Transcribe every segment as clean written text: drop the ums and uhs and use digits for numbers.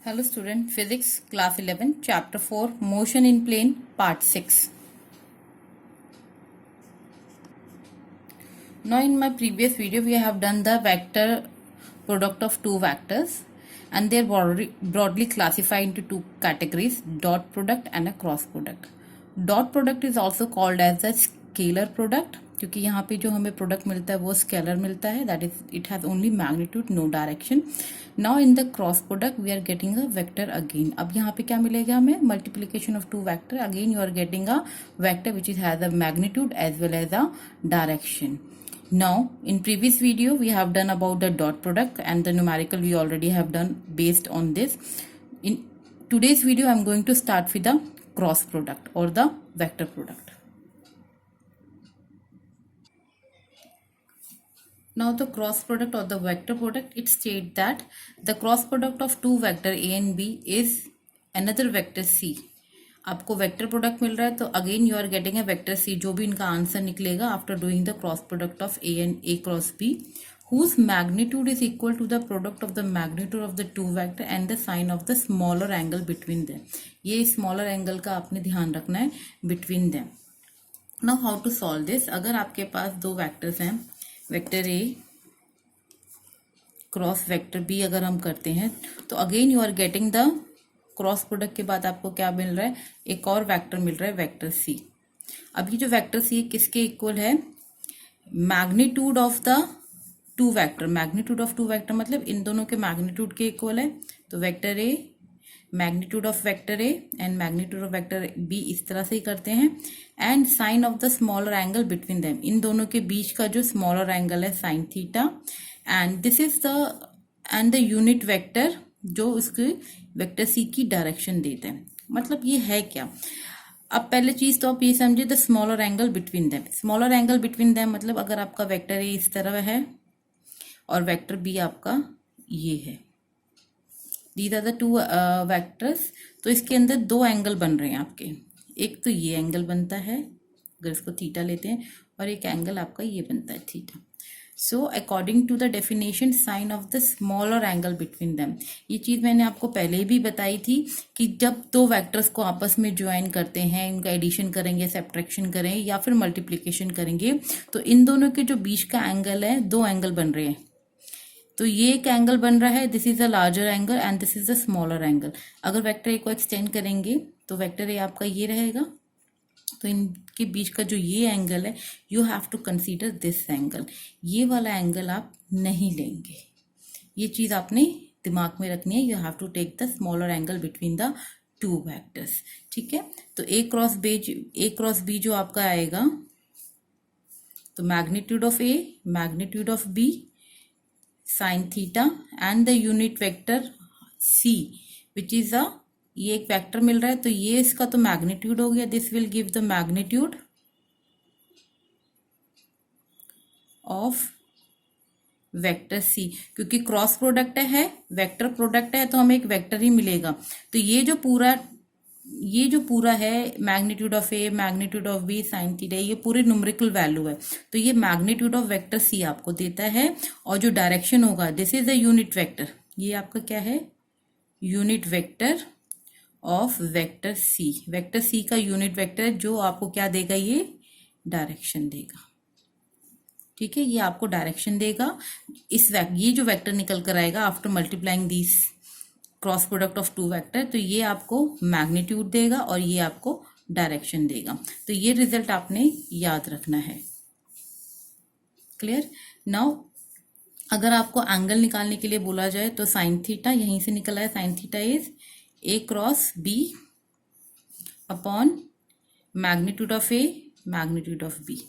Hello student, physics class 11 chapter 4 motion in plane part 6. Now in my previous video we have done the vector product of two vectors and they are broadly classified into two categories, dot product and a cross product. Dot product is also called as a scalar product क्योंकि यहाँ पे जो हमें product मिलता है वो scalar मिलता है, that is it has only magnitude no direction. Now in the cross product we are getting a vector again. अब यहाँ पे क्या मिलेगा हमें? Multiplication of two vector. Again you are getting a vector which is has a magnitude as well as a direction. Now in previous video we have done about the dot product and the numerical we already have done based on this. In today's video I am going to start with the cross product or the vector product. Now the cross product or the vector product, it states that the cross product of two vector a and b is another vector c. आपको vector product मिल रहा है तो again you are getting a vector C, जो भी इनका answer निकलेगा after doing the cross product of A and A cross B, whose magnitude is equal to the product of the magnitude of the two vector and the sign of the smaller angle between them. ये smaller angle का आपने ध्यान रखना है between them. Now how to solve this? अगर आपके पास दो vectors हैं, vector A cross vector B अगर हम करते हैं तो again you are getting the cross product के बाद आपको क्या मिल रहा है? एक और वेक्टर मिल रहा है, वेक्टर सी. अब ये जो वेक्टर सी किसके इक्वल है? Magnitude of the two vector. Magnitude of two vector मतलब इन दोनों के मैग्नीट्यूड के इक्वल है. तो vector A, magnitude of vector A and magnitude of vector B, इस तरह से ही करते हैं. And sine of the smaller angle between them. इन दोनों के बीच का जो स्मॉलर एंगल है sine theta. And this is the unit vector जो उसके वेक्टर सी की डायरेक्शन देते हैं. मतलब ये है क्या? अब पहले चीज तो आप ये समझे, the smaller angle between them. Smaller angle between them मतलब अगर आपका वेक्टर ए इस तरह है और वेक्टर बी आपका ये है, these are the two vectors, तो इसके अंदर दो एंगल बन रहे हैं आपके. एक तो ये एंगल बनता है अगर इसको थीटा लेते हैं, और एक एंगल आपका ये बनता है theta. So according to the definition sine of the smaller angle between them, ये चीज मैंने आपको पहले भी बताई थी कि जब दो वेक्टर्स को आपस में ज्वाइन करते हैं, इनका एडिशन करेंगे, सब्ट्रैक्शन करें या फिर मल्टीप्लिकेशन करेंगे, तो इन दोनों के जो बीच का एंगल है, दो एंगल बन रहे हैं. तो ये एक एंगल बन रहा है, this is a larger angle and this is a smaller angle. अगर वेक्टर ए को एक्सटेंड करेंगे तो वेक्टर ए आपका ये रहेगा, तो इनके बीच का जो ये एंगल है, you have to consider this angle. ये वाला एंगल आप नहीं लेंगे. ये चीज आपने दिमाग में रखनी है. You have to take the smaller angle between the two vectors. ठीक है, तो ए क्रॉस बी जो आपका आएगा, तो magnitude of A, magnitude of B, sine theta and the unit vector C which is a, ये एक वेक्टर मिल रहा है तो ये इसका तो मैग्नीट्यूड हो गया. This will give the magnitude of vector C. क्योंकि क्रॉस प्रोडक्ट है, वेक्टर प्रोडक्ट है, तो हमें एक वेक्टर ही मिलेगा. तो ये जो पूरा है magnitude of A, magnitude of B, sine theta, ये पूरी न्यूमेरिकल वैल्यू है. तो ये मैग्नीट्यूड ऑफ वेक्टर सी आपको देता है. और जो डायरेक्शन होगा, this is the unit vector. ये आपका क्या है? Unit vector of vector C. Vector C का यूनिट वेक्टर जो आपको क्या देगा? ये डायरेक्शन देगा. ठीक है, ये आपको डायरेक्शन देगा. ये जो वेक्टर निकल कर आएगा after multiplying this cross product of two vector, तो ये आपको मैग्नीट्यूड देगा और ये आपको डायरेक्शन देगा. तो ये रिजल्ट आपने याद रखना है. क्लियर? नाउ अगर आपको एंगल निकालने के लिए बोला जाए तो साइन थीटा यहीं से निकला है. Sine theta is A cross B upon magnitude of A, magnitude of B.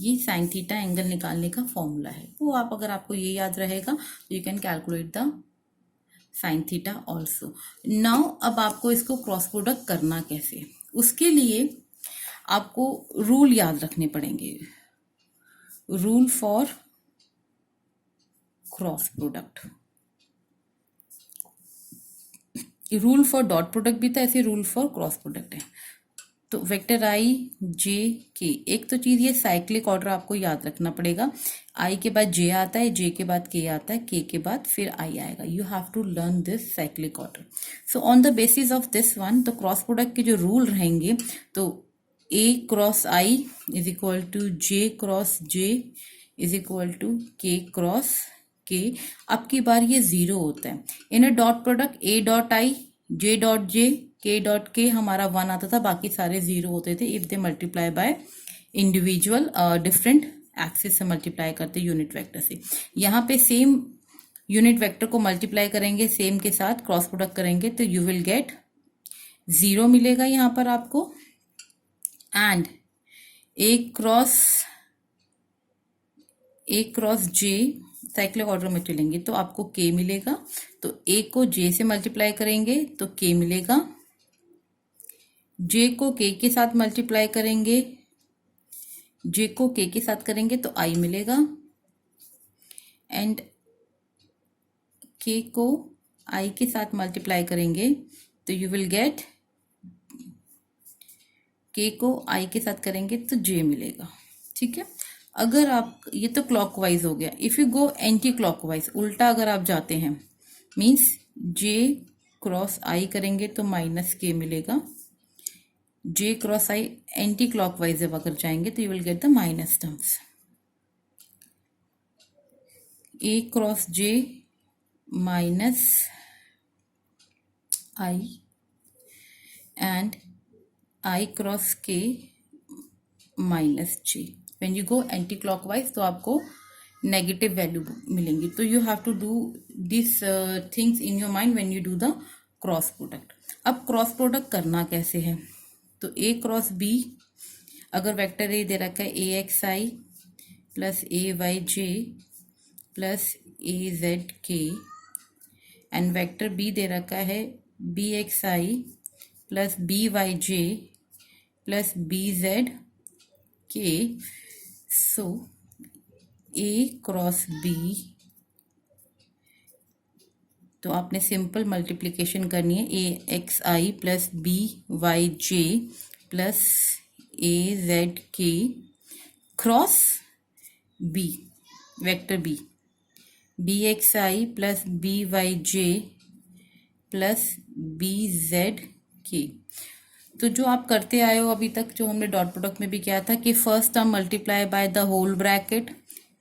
ये साइन थीटा एंगल निकालने का फॉर्मूला है. वो आप अगर आपको ये याद रहेगा तो you can calculate the sine theta also. Now अब आपको इसको क्रॉस प्रोडक्ट करना कैसे, उसके लिए आपको रूल याद रखने पड़ेंगे. Rule for cross product, rule for dot product भी था, ऐसे रूल फॉर क्रॉस प्रोडक्ट है. तो वेक्टर आई जे के, एक तो चीज ये साइक्लिक ऑर्डर आपको याद रखना पड़ेगा। आई के बाद जे आता है, जे के बाद के आता है, के बाद फिर आई आएगा। You have to learn this cyclic order. So on the basis of this one, तो क्रॉस प्रोडक्ट के जो रूल रहेंगे, तो A cross I is equal to J cross J is equal to K cross K. अब की बार ये zero होता है। In a dot product A dot I J dot J K dot के हमारा 1 आता था, बाकी सारे जीरो होते थे if they multiply by individual different axis से मल्टीप्लाई करते यूनिट वेक्टर से। यहाँ पे सेम यूनिट वेक्टर को मल्टीप्लाई करेंगे सेम के साथ, क्रॉस प्रोडक्ट करेंगे तो यू विल गेट जीरो मिलेगा यहाँ पर आपको। And A cross J cyclic order में चलेंगे तो आपको के मिलेगा। तो ए को जे से मल्टीप्लाई करेंगे तो के मिलेगा, जे को के साथ मल्टीप्लाई करेंगे, जे को के साथ करेंगे तो आई मिलेगा, एंड के को आई के साथ मल्टीप्लाई करेंगे तो यू विल गेट, के को आई के साथ करेंगे तो जे मिलेगा। ठीक है, अगर आप, ये तो क्लॉकवाइज हो गया। If you go anti clockwise, उल्टा अगर आप जाते हैं, मीन्स जे क्रॉस आई करेंगे तो माइनस के मिलेगा, J cross I anti clockwise जब अगर जाएंगे तो you will get the minus terms. A cross J minus I and I cross K minus J. When you go anti clockwise तो आपको negative value मिलेंगी। तो you have to do this things in your mind when you do the cross product. अब cross product करना कैसे है, तो A cross B, अगर वेक्टर ए दे रखा है A X I plus A Y J plus A Z के, and vector B दे रखा है B X I plus B Y J plus B Z के। सो ए क्रॉस बी, तो आपने सिंपल मल्टीप्लिकेशन करनी है, A X I plus B Y J plus A Z K cross B, vector B, B X I plus B Y J plus B Z K. तो जो आप करते आए हो अभी तक, जो हमने डॉट प्रोडक्ट में भी किया था कि first term multiply by the whole bracket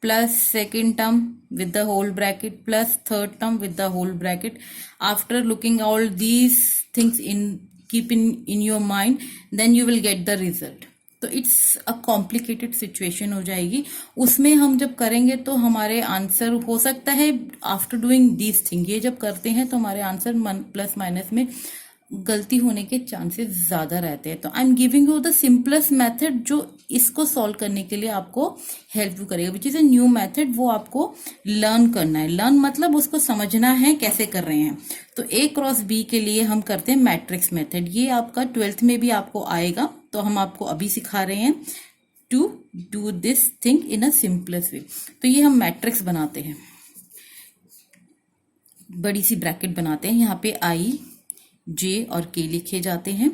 plus second term with the whole bracket plus third term with the whole bracket. After looking all these things keep in your mind, then you will get the result. तो it's a complicated situation हो जाएगी। उसमें हम जब करेंगे तो हमारे answer हो सकता है आफ्टर डूइंग दीज थिंग, ये जब करते हैं तो हमारे आंसर प्लस माइनस में गलती होने के चांसेस ज्यादा रहते हैं। तो I am giving you the simplest method जो इसको सॉल्व करने के लिए आपको हेल्प करेगा, विच इज अ न्यू मेथड। वो आपको लर्न करना है। लर्न मतलब उसको समझना है कैसे कर रहे हैं। तो ए क्रॉस बी के लिए हम करते हैं मैट्रिक्स मेथड। ये आपका 12th में भी आपको आएगा, तो हम आपको अभी सिखा रहे हैं to do this thing in a simplest way. तो ये हम मैट्रिक्स बनाते हैं, बड़ी सी ब्रैकेट बनाते हैं, यहाँ पे आई जे और के लिखे जाते हैं।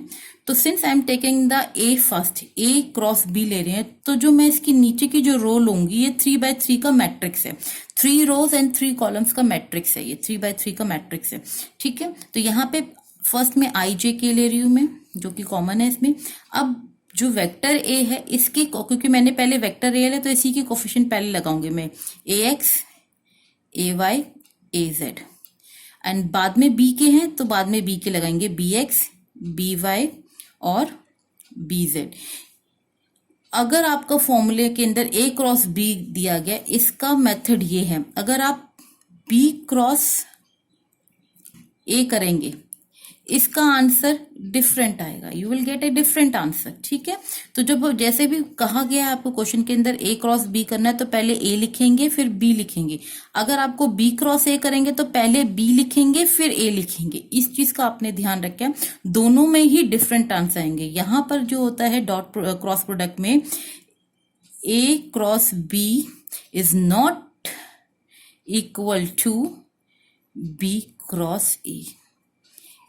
तो since I am taking the A first, A cross B ले रहे हैं, तो जो मैं इसकी नीचे की जो रो लूंगी ये 3x3 का मैट्रिक्स है। 3 रोज एंड 3 कॉलम्स का मैट्रिक्स है, ये 3x3 का मैट्रिक्स है। ठीक है, तो यहाँ पे फर्स्ट में आई जे के ले रही हूं मैं, जो कि कॉमन है इसमें। अब जो वेक्टर ए है इसके, क्योंकि मैंने पहले वेक्टर ए है तो इसी की कोफिशिएंट पहले लगाऊंगी मैं, A X A Y A Z, and बाद में बी के हैं तो बाद में बी के लगाएंगे, बी एक्स बी वाई और बी जेड। अगर आपका फॉर्मूले के अंदर ए क्रॉस बी दिया गया, इसका मेथड ये है, अगर आप बी क्रॉस ए करेंगे इसका आंसर डिफरेंट आएगा, you will gate a different answer. ठीक है, तो जब जैसे भी कहा गया है आपको क्वेश्चन के अंदर ए क्रॉस बी करना है तो पहले ए लिखेंगे फिर बी लिखेंगे। अगर आपको बी क्रॉस ए करेंगे तो पहले बी लिखेंगे फिर ए लिखेंगे। इस चीज का आपने ध्यान रखा, दोनों में ही डिफरेंट आंसर आएंगे। यहां पर जो होता है डॉट क्रॉस प्रोडक्ट में, A cross B is not equal to B cross A,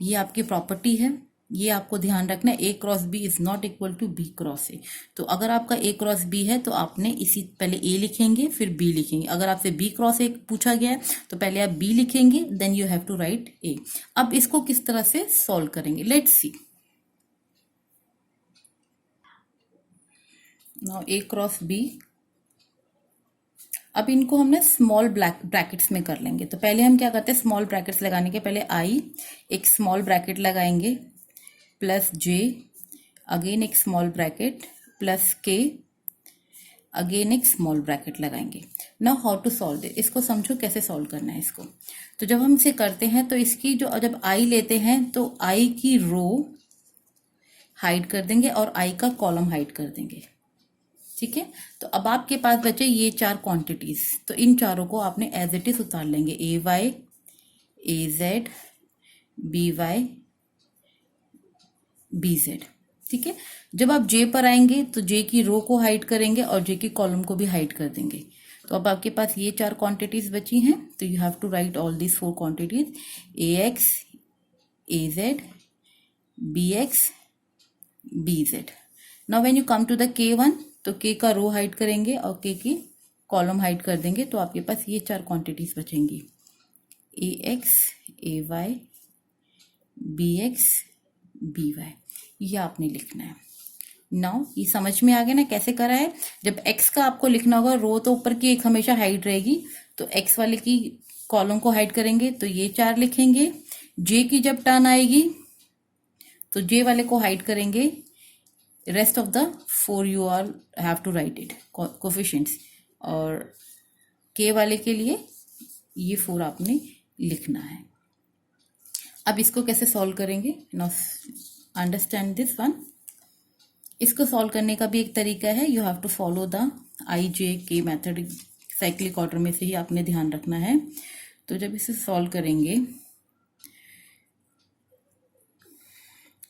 ये आपकी प्रॉपर्टी है। ये आपको ध्यान रखना है, A cross B is not equal to B cross A. तो अगर आपका ए क्रॉस बी है तो आपने इसी पहले ए लिखेंगे फिर बी लिखेंगे। अगर आपसे बी क्रॉस ए पूछा गया है तो पहले आप बी लिखेंगे, then you have to write A. अब इसको किस तरह से सॉल्व करेंगे, let's see. Now A cross B, अब इनको हमने स्मॉल ब्रैकेट्स में कर लेंगे। तो पहले हम क्या करते हैं, स्मॉल ब्रैकेट्स लगाने के पहले आई एक स्मॉल ब्रैकेट लगाएंगे प्लस जे, अगेन एक small bracket plus K, again एक स्मॉल ब्रैकेट लगाएंगे। Now how to solve this, इसको समझो कैसे सॉल्व करना है इसको। तो जब हम इसे करते हैं तो इसकी जो जब आई लेते हैं तो आई की रो हाइड कर देंगे और आई का कॉलम हाइड कर देंगे, ठीक है। तो अब आपके पास बचे ये चार क्वांटिटीज, तो इन चारों को आपने एज इट इज उतार लेंगे, A Y, A Z, B Y, B Z, ठीक है। जब आप जे पर आएंगे तो जे की रो को हाइड करेंगे और जे की कॉलम को भी हाइड कर देंगे। तो अब आपके पास ये चार क्वांटिटीज बची हैं, तो you have to write all these four quantities, A X, A Z, B X, B Z. Now when you come to the K one, तो के का रो हाइड करेंगे और के की कॉलम हाइड कर देंगे। तो आपके पास ये चार क्वांटिटीज बचेंगी, A X, A Y, B X, B Y, ये आपने लिखना है। नाउ ये समझ में आ गया ना कैसे करा है। जब x का आपको लिखना होगा, रो तो ऊपर की एक हमेशा हाइड रहेगी, तो x वाले की कॉलम को हाइड करेंगे तो ये चार लिखेंगे। j की जब टर्न आएगी तो j वाले को हाइड करेंगे, rest of the four you are have to write it coefficients, और k वाले के लिए ये फोर आपने लिखना है। अब इसको कैसे सॉल्व करेंगे, नाउ अंडरस्टैंड दिस वन। इसको सॉल्व करने का भी एक तरीका है, you have to follow the I J K method, cyclic order में से ही आपने ध्यान रखना है। तो जब इसे सॉल्व करेंगे,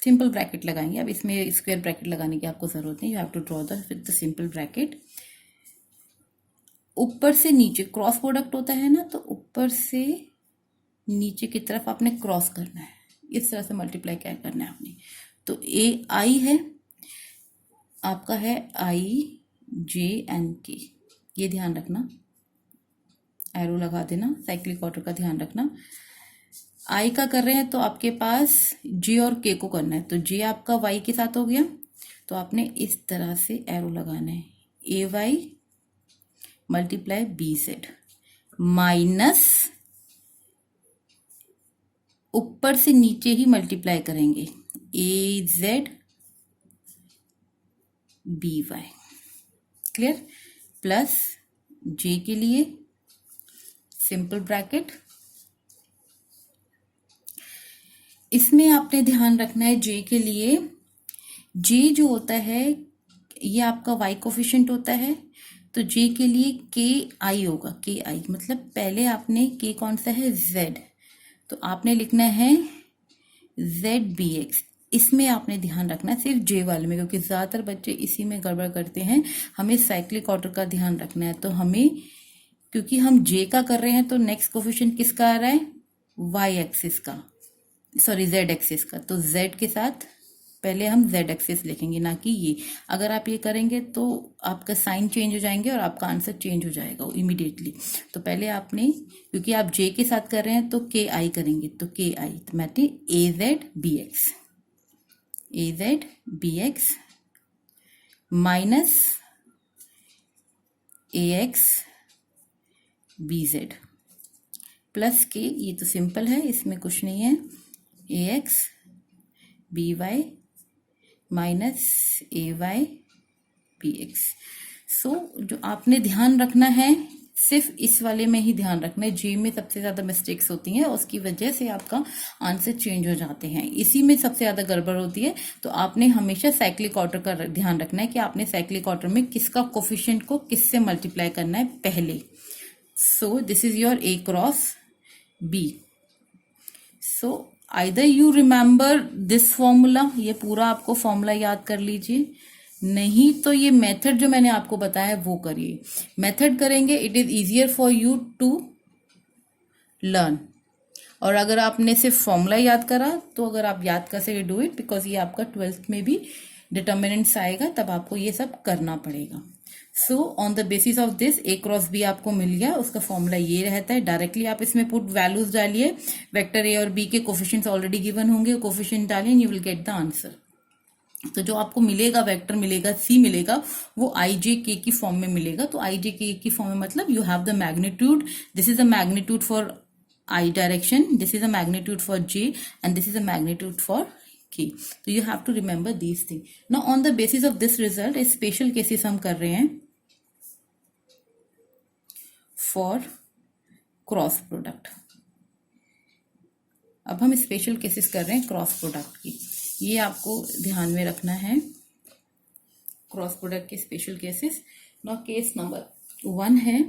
सिंपल ब्रैकेट लगाएंगे। अब इसमें स्क्वायर ब्रैकेट लगाने की आपको जरूरत नहीं, you have to draw the with the simple bracket. ऊपर से नीचे क्रॉस प्रोडक्ट होता है ना, तो ऊपर से नीचे की तरफ आपने क्रॉस करना है, इस तरह से मल्टीप्लाई क्या करना है आपने। तो ए आई है आपका, है आई जे एंड के, ये ध्यान रखना, एरो लगा देना, साइक्लिक ऑर्डर का ध्यान रखना। आई का कर रहे हैं तो आपके पास जे और के को करना है, तो जे आपका वाई के साथ हो गया, तो आपने इस तरह से एरो लगाना है, A Y multiply B Z minus, ऊपर से नीचे ही मल्टीप्लाई करेंगे, A Z B Y, clear, plus J के लिए सिंपल ब्रैकेट। इसमें आपने ध्यान रखना है जे के लिए, जे जो होता है ये आपका वाई कोफिशिएंट होता है, तो जे के लिए के आई होगा, के आई मतलब पहले आपने के कौन सा है, जेड, तो आपने लिखना है जेड बी एक्स। इसमें आपने ध्यान रखना है सिर्फ जे वाले में, क्योंकि ज्यादातर बच्चे इसी में गड़बड़ करते हैं। हमें साइक्लिक ऑर्डर का ध्यान रखना है, तो हमें क्योंकि हम जे का कर रहे हैं तो नेक्स्ट कोफिशिएंट किसका आ रहा है, वाई एक्सिस का, सॉरी जेड एक्सिस का, तो जेड के साथ पहले हम जेड एक्सिस लिखेंगे, ना कि ये। अगर आप ये करेंगे तो आपका साइन चेंज हो जाएंगे और आपका आंसर चेंज हो जाएगा इमीडिएटली। तो पहले आपने, क्योंकि आप जे के साथ कर रहे हैं तो के आई करेंगे, तो के आई तो मैं ए Z B x, A Z B x minus A x B Z plus के, ये तो सिंपल है इसमें कुछ नहीं है, A x B Y minus A Y B x. सो जो आपने ध्यान रखना है सिर्फ इस वाले में ही ध्यान रखना है, जे में सबसे ज्यादा मिस्टेक्स होती हैं, उसकी वजह से आपका आंसर चेंज हो जाते हैं, इसी में सबसे ज्यादा गड़बड़ होती है। तो आपने हमेशा साइक्लिक ऑर्डर का ध्यान रखना है कि आपने साइक्लिक ऑर्डर में किसका कोफिशिएंट को किससे मल्टीप्लाई करना है पहले। So this is your A cross B. So either you remember this formula, ये पूरा आपको फॉर्मूला याद कर लीजिए, नहीं तो ये मेथड जो मैंने आपको बताया है वो करिए। मेथड करेंगे, it is easier for you to learn, और अगर आपने सिर्फ फॉर्मूला याद करा तो अगर आप याद कर सके डू इट, बिकॉज ये आपका 12th में भी डिटर्मिनेंट्स आएगा, तब आपको ये सब करना पड़ेगा। So on the basis of this A cross B आपको मिल गया, उसका फॉर्मूला ये रहता है। डायरेक्टली आप इसमें पुट वैल्यूज डालिए, वेक्टर ए और बी के कोफिशिएंट्स ऑलरेडी गिवन होंगे, कोफिशिएंट डालिए and you will get the answer. तो जो आपको मिलेगा वेक्टर मिलेगा सी मिलेगा, वो आई जे के की फॉर्म में मिलेगा। तो आई जे के की फॉर्म में मतलब you have the magnitude, this is the magnitude for I direction, this is a magnitude for J and this is a magnitude for K. So you have to remember these things. Now on the basis of this result, a special cases हम कर रहे हैं for cross product. अब हम special cases कर रहे हैं cross product की, ये आपको ध्यान में रखना है, क्रॉस प्रोडक्ट के special cases. Now case number 1 है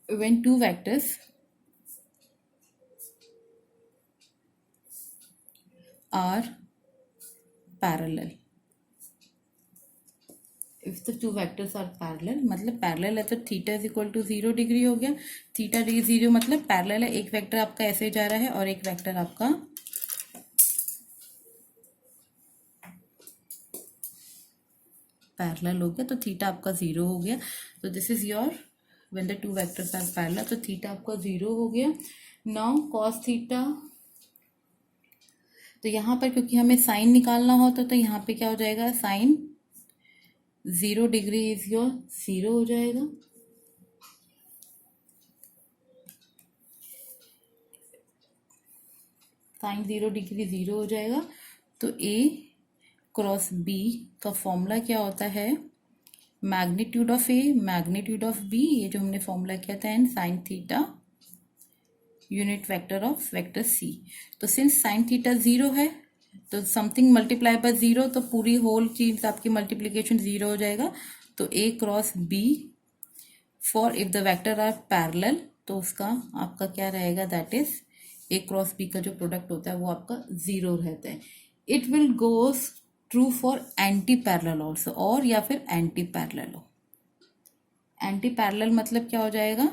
when two vectors are parallel. If the two vectors are parallel, मतलब parallel है तो theta is equal to 0 degree हो गया। थीटा डिग्री 0 मतलब पैरेलल है, एक वेक्टर आपका ऐसे जा रहा है और एक वेक्टर आपका पैरेलल हो गया, तो थीटा आपका 0 हो गया। तो this is your when the two vectors are parallel, तो थीटा आपका 0 हो गया। नाउ cos थीटा, तो यहाँ पर क्योंकि हमें साइन निकालना होता तो यहाँ पे क्या हो जाएगा, साइन 0 डिग्री इज योर 0 हो जाएगा। साइन 0 डिग्री 0 हो जाएगा। तो ए क्रॉस बी का फॉर्मूला क्या होता है, magnitude of A magnitude of B, ये जो हमने फॉर्मूला किया था, and sine theta unit vector of vector C. तो सिंस साइन थीटा 0 है तो समथिंग मल्टीप्लाई बाय 0, तो पूरी होल चीज आपकी मल्टीप्लीकेशन 0 हो जाएगा। तो A cross B for if the vector are parallel, तो उसका आपका क्या रहेगा, that is A cross B का जो प्रोडक्ट होता है वो आपका 0 रहता है। It will goes true for anti parallel also, और या फिर एंटी पैरेलल हो। एंटी पैरेलल मतलब क्या हो जाएगा,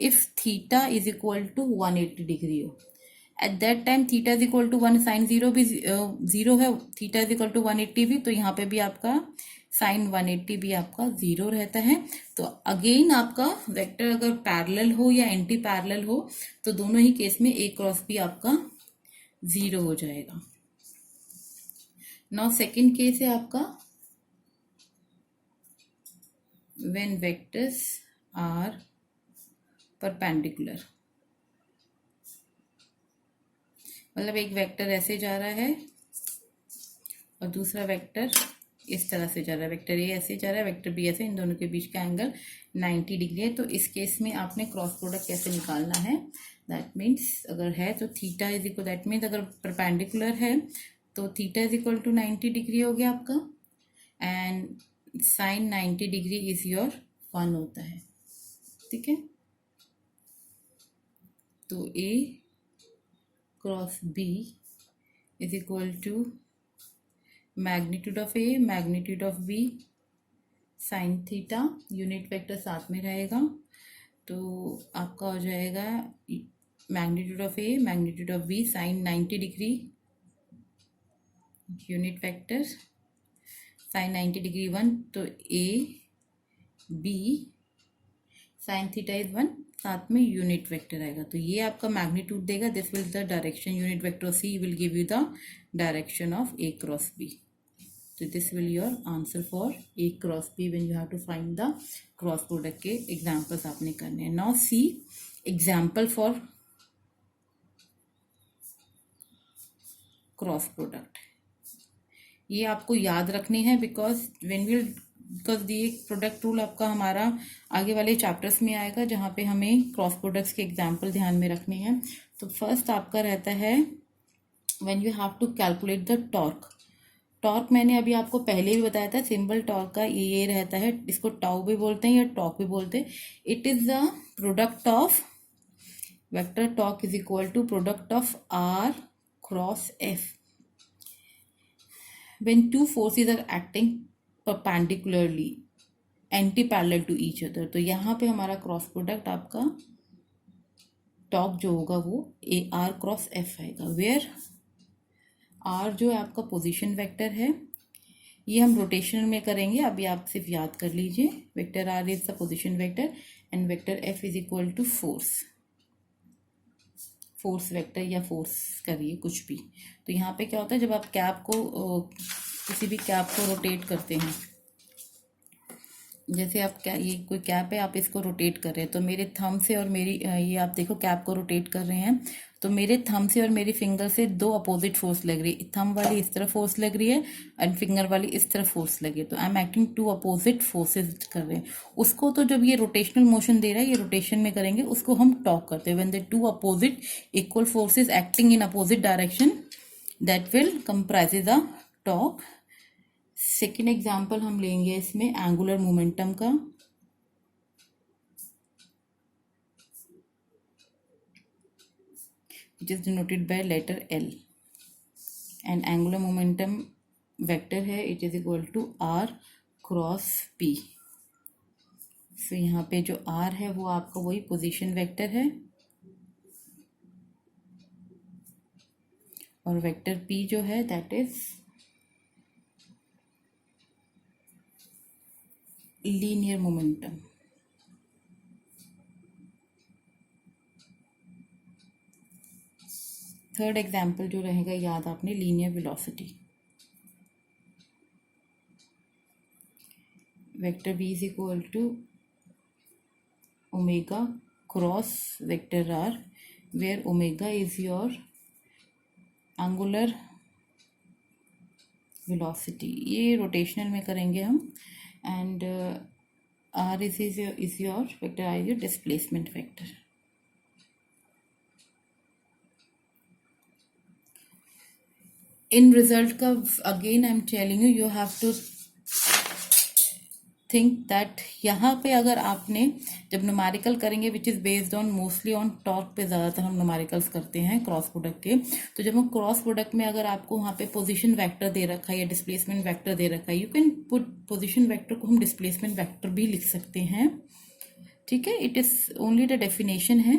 if theta is equal to 180 degree हो, at that time theta is equal to 1, sine 0 भी 0 है, थीटा इज इक्वल टू 180 भी, तो यहाँ पे भी आपका साइन 180 भी आपका 0 रहता है। तो अगेन आपका वेक्टर अगर पैरेलल हो या एंटी पैरेलल हो तो दोनों ही केस में ए क्रॉस बी आपका 0 हो जाएगा। नाउ सेकेंड केस है आपका when vectors are perpendicular, मतलब एक वेक्टर ऐसे जा रहा है और दूसरा वेक्टर इस तरह से जा रहा है, वेक्टर ए ऐसे जा रहा है, वेक्टर बी ऐसे, इन दोनों के बीच का एंगल 90 डिग्री है। तो इस केस में आपने क्रॉस प्रोडक्ट कैसे निकालना है, दैट मीन्स अगर है तो theta is equal, that means अगर परपेंडिकुलर है तो theta is equal to 90 degree हो गया आपका, and sine 90 degree is your 1 होता है, ठीक है। तो A cross B is equal to magnitude of A magnitude of B sine theta, unit vector साथ में रहेगा, तो आपका हो जाएगा magnitude of A magnitude of B sine 90 degree unit vector sine 90 degree 1, तो A B sine theta is 1, साथ में यूनिट वेक्टर आएगा। तो ये आपका मैग्नीट्यूड देगा, this will the direction unit vector C will give you the direction of A cross B. तो this will your answer for A cross B when you have to find the cross product के examples आपने करने हैं। Now see example for cross product, ये आपको याद रखने हैं बिकॉज ये प्रोडक्ट रूल आपका हमारा आगे वाले चैप्टर्स में आएगा जहाँ पे हमें क्रॉस प्रोडक्ट्स के एग्जाम्पल ध्यान में रखने हैं। तो फर्स्ट आपका रहता है when you have to calculate the torque. Torque मैंने अभी आपको पहले भी बताया था, सिंबल टॉर्क का ये रहता है, इसको टाउ भी बोलते हैं या टॉर्क भी बोलते हैं। It is the product of vector torque is equal to product of R cross F when two forces are acting perpendicularly anti-parallel to each other। तो यहाँ पे हमारा क्रॉस प्रोडक्ट आपका टॉर्क जो होगा वो ए आर क्रॉस एफ आएगा, where are जो है आपका पोजीशन वेक्टर है, ये हम रोटेशनल में करेंगे, अभी आप सिर्फ याद कर लीजिए। Vector R is the position vector and vector F is equal to force vector या फोर्स करिए कुछ भी। तो यहाँ पे क्या होता है, जब आप कैप को किसी भी कैप को रोटेट करते हैं, जैसे आप ये कोई कैप है, आप इसको रोटेट कर रहे हैं, तो मेरे थंब से और मेरी ये आप देखो कैप को रोटेट कर रहे हैं, तो मेरे थंब से और मेरी फिंगर से दो अपोजिट फोर्स लग रही है। थंब वाली इस तरफ फोर्स लग रही है एंड फिंगर वाली इस तरफ फोर्स लगी है, तो I am acting to opposite forces कर रहे हैं उसको। तो जब ये रोटेशनल मोशन दे रहा है, ये रोटेशन में करेंगे, उसको हम टॉर्क करते हैं। When the two opposite equal forces acting in opposite direction, that will comprise the torque. Second example हम लेंगे इसमें एंगुलर मोमेंटम का। which is denoted by letter L and angular momentum vector है it is equal to R cross P। तो यहाँ पे जो R है वो आपका वही पोजीशन वेक्टर है और वेक्टर P जो है that is linear momentum. Third example जो रहेगा याद आपने, linear velocity. Vector v is equal to omega cross vector r, where omega is your angular velocity. ये रोटेशनल में करेंगे हम and r is your vector, r is your displacement vector. इन result का again I am telling you, you have to think that यहाँ पे अगर आपने जब न्यूमेरिकल करेंगे which is based on mostly on torque पे ज़्यादातर हम न्यूमेरिकल्स करते हैं क्रॉस प्रोडक्ट के। तो जब हम क्रॉस प्रोडक्ट में अगर आपको वहाँ पे पोजीशन वेक्टर दे रखा है या डिस्प्लेसमेंट वेक्टर दे रखा है, you can put position vector को हम डिस्प्लेसमेंट वेक्टर भी लिख सकते हैं, ठीक है। It is only the definition है।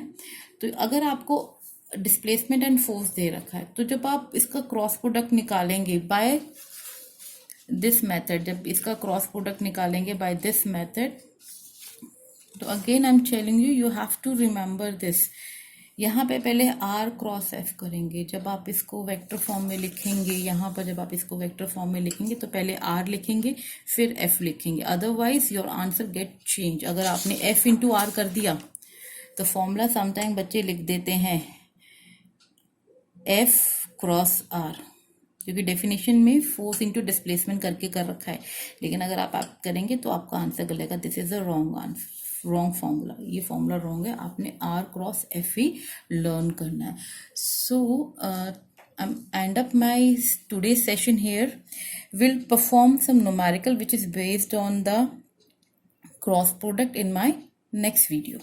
तो अगर आपको डिस्प्लेसमेंट एंड फोर्स दे रखा है, तो जब आप इसका क्रॉस प्रोडक्ट निकालेंगे बाय दिस मेथड, जब इसका क्रॉस प्रोडक्ट निकालेंगे बाय दिस मेथड, तो again I am telling you, you have to remember this. यहाँ पे पहले r क्रॉस f करेंगे, जब आप इसको वेक्टर फॉर्म में लिखेंगे, यहाँ पर जब आप इसको वेक्टर फॉर्म में लिखेंगे तो पहले r लिखेंगे फिर f लिखेंगे, otherwise your answer get change. अगर आपने f इंटू r कर दिया तो फॉर्मूला समटाइम बच्चे लिख देते हैं f क्रॉस r, क्योंकि डेफिनेशन में फोर्स इंटू डिस्प्लेसमेंट करके कर रखा है, लेकिन अगर आप करेंगे तो आपका आंसर गलेगा। This is a wrong answer, wrong formula, ये फॉर्मूला रॉन्ग है, आपने r क्रॉस f ही लर्न करना है। सो end up my today's session here. Will perform some numerical which is based on the cross product in my next video.